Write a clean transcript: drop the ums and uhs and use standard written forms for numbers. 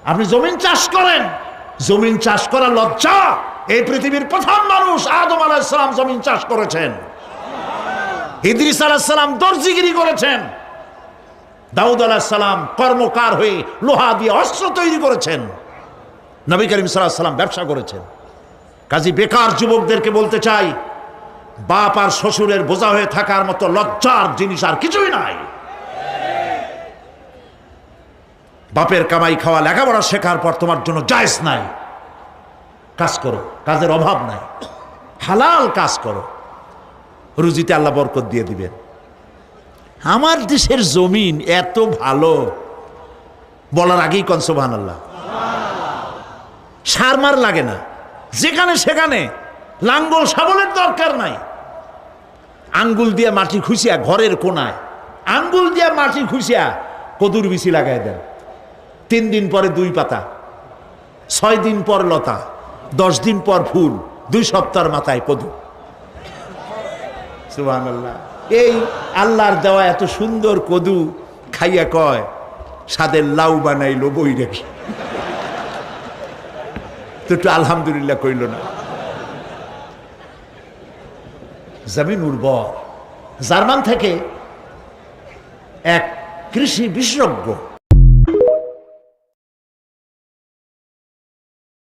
আপনি জমিন চাষ করেন, জমিন চাষ করা লজ্জা। এই পৃথিবীর প্রথম মানুষ আদম আলাইহিস সালাম জমিন চাষ করেছেন, ইদ্রিস আলাইহিস সালাম দর্জিগিরি করেছেন, দাউদ আলাইহিস সালাম কর্মকার হয়ে লোহা দিয়ে অস্ত্র তৈরি করেছেন, নবী করিম সাল্লাল্লাহু আলাইহি ওয়াসাল্লাম ব্যবসা করেছেন। কাজী বেকার যুবকদেরকে বলতে চাই, বাপ আর শ্বশুরের বোঝা হয়ে থাকার মতো লজ্জার জিনিস আর কিছুই নাই। বাপের কামাই খাওয়া লেখাপড়া শেখার পর তোমার জন্য জায়েজ নাই। কাজ করো, কাজের অভাব নাই, হালাল কাজ করো, রুজিতে আল্লাহ বরকত দিয়ে দিবেন। আমার দেশের জমিন এত ভালো, বলার আগেই কোন সুবহানাল্লাহ। সার মার লাগে না, যেখানে সেখানে লাঙ্গল শাবলের দরকার নাই। আঙ্গুল দিয়ে মাটি খুঁচিয়া ঘরের কোনায় আঙ্গুল দিয়ে মাটি খুঁচিয়া কদুর বিচি লাগাই দেন। 3 দিন পরে 2 পাতা, 6 দিন পর লতা, 10 দিন পর ফুল, 2 সপ্তাহের মাথায় কদু। সুবহানাল্লাহ। এই আল্লাহর দেওয়া এত সুন্দর কদু খাইয়া কয় সাদের লাউ বানাইলো বই রেখে, তো একটু আলহামদুলিল্লাহ কইল না। জমিন উর্বর। জার্মান থেকে এক কৃষি বিশেষজ্ঞ